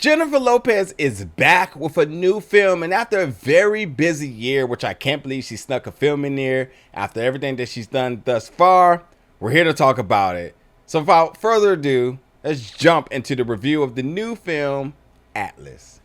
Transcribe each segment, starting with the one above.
Jennifer Lopez is back with a new film, and after a very busy year, which I can't believe she snuck a film in there, after everything that she's done thus far, we're here to talk about it. So without further ado, let's jump into the review of the new film, Atlas.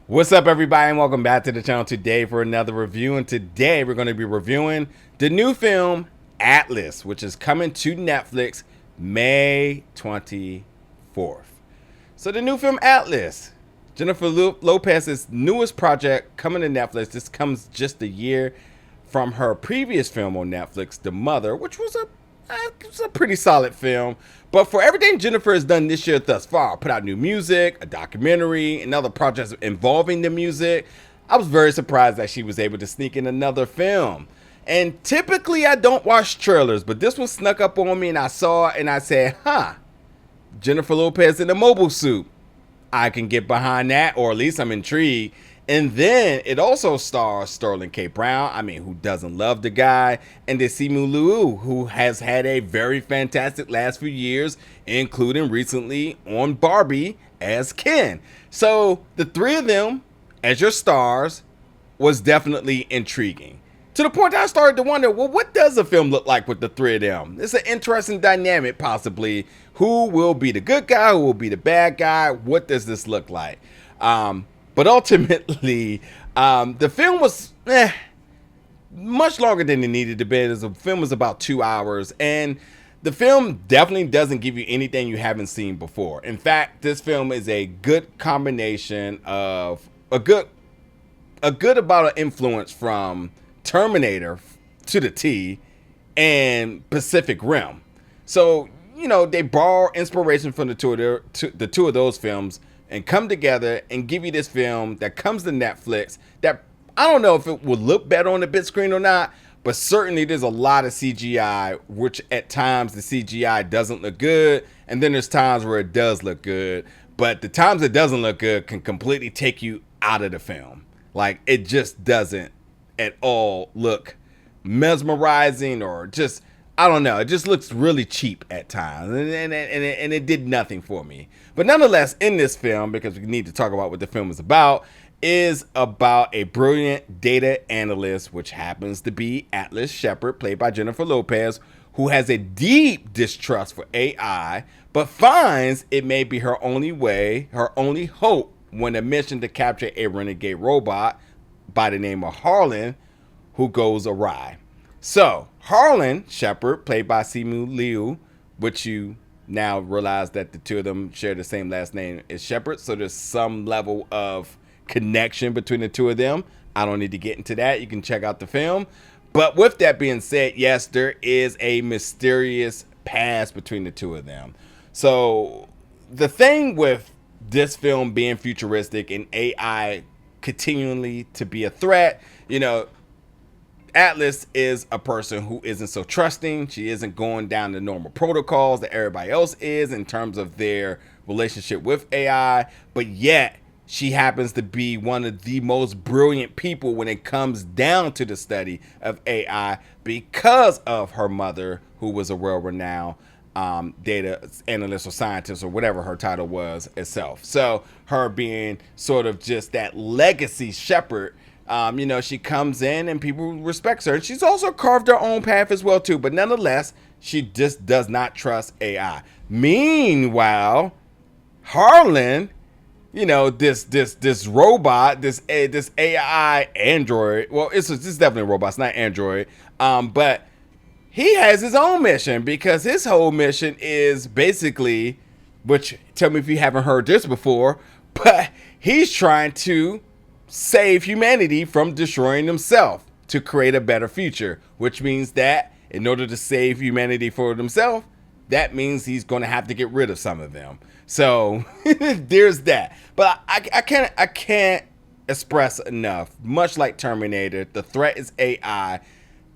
What's up, everybody, and welcome back to the channel today for another review. And today we're going to be reviewing the new film Atlas, which is coming to Netflix May 24th. So the new film Atlas, Jennifer Lopez's newest project coming to Netflix. This comes just a year from her previous film on Netflix, The Mother, which was a pretty solid film. But for everything Jennifer has done this year thus far, put out new music, a documentary, and other projects involving the music, I was very surprised that she was able to sneak in another film. And typically I don't watch trailers, but this one snuck up on me and I saw it and I said, Jennifer Lopez in a mobile suit. I can get behind that, or at least I'm intrigued. And then it also stars Sterling K. Brown, who doesn't love the guy, and then Simu Liu, who has had a very fantastic last few years, including recently on Barbie as Ken. So the three of them as your stars was definitely intriguing. To the point that I started to wonder, well, what does a film look like with the three of them? It's an interesting dynamic, possibly. Who will be the good guy? Who will be the bad guy? What does this look like? But ultimately, the film was much longer than it needed to be. The film was about 2 hours, and the film definitely doesn't give you anything you haven't seen before. In fact, this film is a good combination of a good amount of influence from Terminator to the T and Pacific Rim. So, they borrow inspiration from the two of those films and come together and give you this film that comes to Netflix that I don't know if it will look better on the big screen or not, but certainly there's a lot of CGI, which at times the CGI doesn't look good, and then there's times where it does look good, but the times it doesn't look good can completely take you out of the film. Like, it just doesn't at all look mesmerizing, or just, I don't know, it just looks really cheap at times, and it did nothing for me. But nonetheless, in this film, because we need to talk about what the film is about a brilliant data analyst, which happens to be Atlas Shepard, played by Jennifer Lopez, who has a deep distrust for AI, but finds it may be her only way, her only hope, when a mission to capture a renegade robot by the name of Harlan, who goes awry. So, Harlan Shepard, played by Simu Liu, which you now realize that the two of them share the same last name as Shepard, so there's some level of connection between the two of them. I don't need to get into that. You can check out the film. But with that being said, yes, there is a mysterious past between the two of them. So, the thing with this film being futuristic and AI continually to be a threat, Atlas is a person who isn't so trusting. She isn't going down the normal protocols that everybody else is in terms of their relationship with AI, but yet she happens to be one of the most brilliant people when it comes down to the study of AI because of her mother, who was a well-renowned data analyst or scientist or whatever her title was itself. So her being sort of just that legacy shepherd, she comes in and people respect her. She's also carved her own path as well too, but nonetheless, she just does not trust AI. Meanwhile, Harlan, this robot, this AI android. Well, it's definitely a robot. It's not android. But he has his own mission, because his whole mission is basically, which, tell me if you haven't heard this before, but he's trying to save humanity from destroying himself to create a better future, which means that in order to save humanity for himself, that means he's going to have to get rid of some of them. So there's that. But I can't express enough. Much like Terminator, the threat is AI.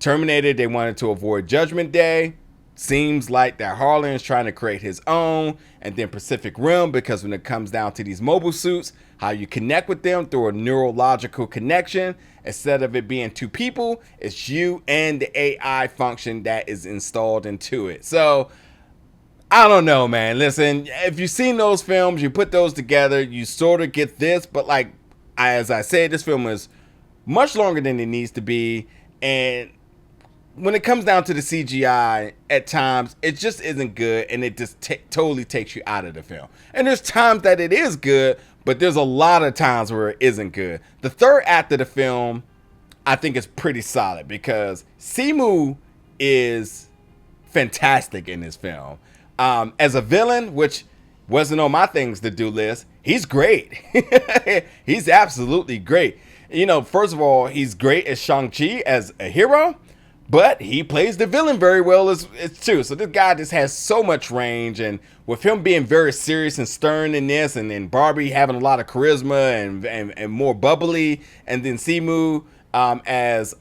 Terminator, they wanted to avoid Judgment Day. Seems like that Harlan is trying to create his own. And then Pacific Rim, because when it comes down to these mobile suits, how you connect with them through a neurological connection. Instead of it being two people, it's you and the AI function that is installed into it. So I don't know, man. Listen, if you've seen those films, you put those together, you sort of get this. But like, as I said, this film is much longer than it needs to be. And when it comes down to the CGI, at times, it just isn't good. And it just totally takes you out of the film. And there's times that it is good, but there's a lot of times where it isn't good. The third act of the film, I think, is pretty solid because Simu is fantastic in this film. As a villain, which wasn't on my things to do list, he's great. He's absolutely great. You know, first of all, he's great as Shang-Chi as a hero, but he plays the villain very well as too. So this guy just has so much range, and with him being very serious and stern in this, and then Barbie having a lot of charisma and more bubbly, and then Simu as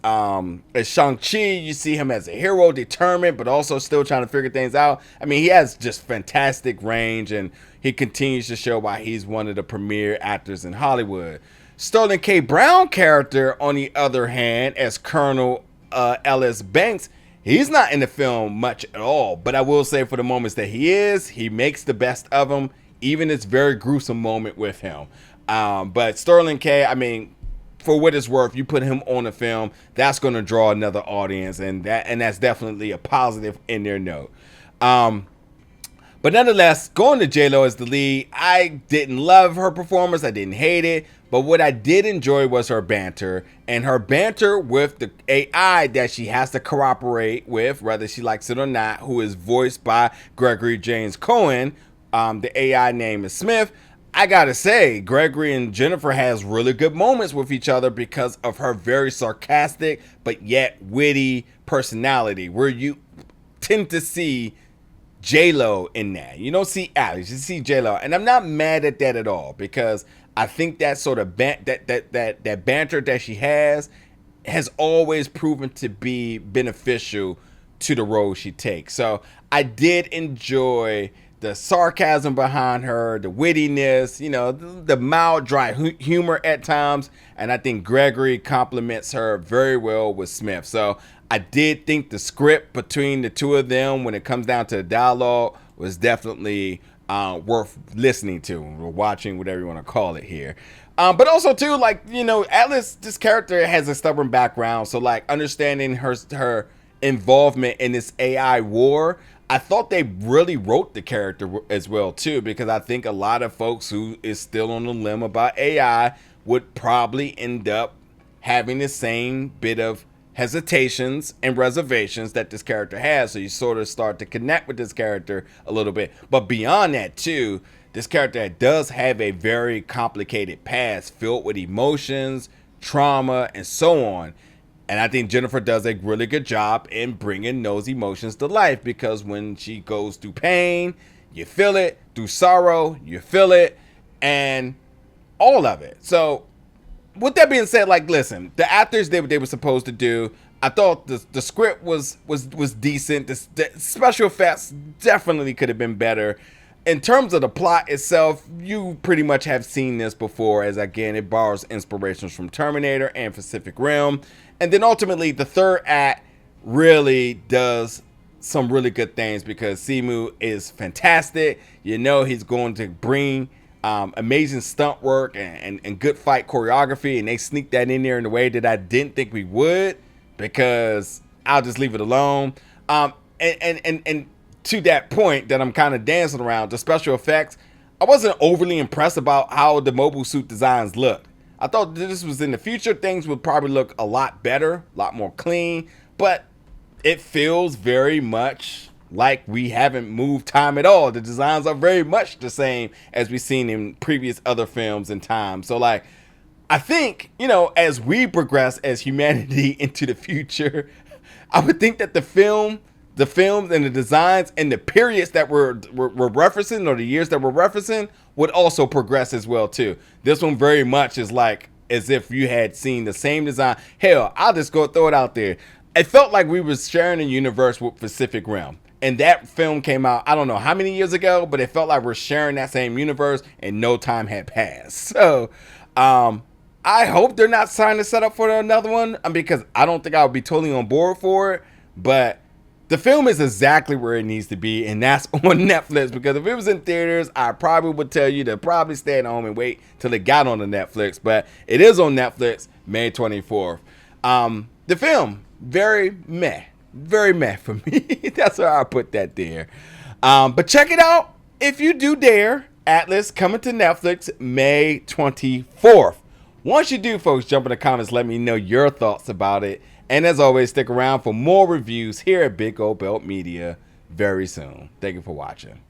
Shang-Chi, you see him as a hero, determined, but also still trying to figure things out. I mean, he has just fantastic range, and he continues to show why he's one of the premier actors in Hollywood. Sterling K. Brown character, on the other hand, as Colonel Ellis Banks, he's not in the film much at all, but I will say for the moments that he is, he makes the best of them, even this very gruesome moment with him. But Sterling K., I mean, for what it's worth, you put him on the film, that's going to draw another audience, and that's definitely a positive in their note. But nonetheless, going to J-Lo as the lead, I didn't love her performance. I didn't hate it. But what I did enjoy was her banter, and her banter with the AI that she has to cooperate with, whether she likes it or not, who is voiced by Gregory James Cohen. The AI name is Smith. I gotta say, Gregory and Jennifer has really good moments with each other because of her very sarcastic but yet witty personality, where you tend to see J-Lo in that. You don't see Alex, you see J-Lo, and I'm not mad at that at all because I think that sort of that banter that she has always proven to be beneficial to the role she takes. So I did enjoy the sarcasm behind her, the wittiness, you know, the mild, dry humor at times. And I think Gregory complements her very well with Smith. So I did think the script between the two of them, when it comes down to the dialogue, was definitely worth listening to or watching, whatever you want to call it here. But also too, like, you know, Atlas, this character has a stubborn background. So like understanding her involvement in this AI war, I thought they really wrote the character as well too, because I think a lot of folks who is still on the limb about AI would probably end up having the same bit of hesitations and reservations that this character has. So you sort of start to connect with this character a little bit. But beyond that too, this character does have a very complicated past filled with emotions, trauma, and so on. And I think Jennifer does a really good job in bringing those emotions to life, because when she goes through pain, you feel it. Through sorrow, you feel it. And all of it. So with that being said, like, listen, the actors did what they were supposed to do. I thought the script was decent. The special effects definitely could have been better. In terms of the plot itself, you pretty much have seen this before, as again, it borrows inspirations from Terminator and Pacific Rim. And then ultimately, the third act really does some really good things because Simu is fantastic. You know, he's going to bring amazing stunt work and good fight choreography, and they sneak that in there in a way that I didn't think we would, because I'll just leave it alone. And to that point that I'm kind of dancing around, the special effects, I wasn't overly impressed about how the mobile suit designs looked. I thought this was in the future, things would probably look a lot better, a lot more clean, but it feels very much like we haven't moved time at all. The designs are very much the same as we've seen in previous other films and time. So like, I think, you know, as we progress as humanity into the future, I would think that the films and the designs and the periods that we're referencing, or the years that we're referencing, would also progress as well too. This one very much is like as if you had seen the same design. Hell, I'll just go throw it out there. It felt like we were sharing a universe with Pacific Rim. And that film came out, I don't know how many years ago, but it felt like we're sharing that same universe and no time had passed. So, I hope they're not trying to set up for another one, because I don't think I would be totally on board for it. But the film is exactly where it needs to be, and that's on Netflix. Because if it was in theaters, I probably would tell you to probably stay at home and wait till it got on the Netflix. But it is on Netflix, May 24th. The film, very meh for me. That's why I put that there. But check it out if you do dare. Atlas coming to Netflix May 24th. Once you do, folks, jump in the comments, let me know your thoughts about it. And as always, stick around for more reviews here at Big Old Belt Media very soon. Thank you for watching.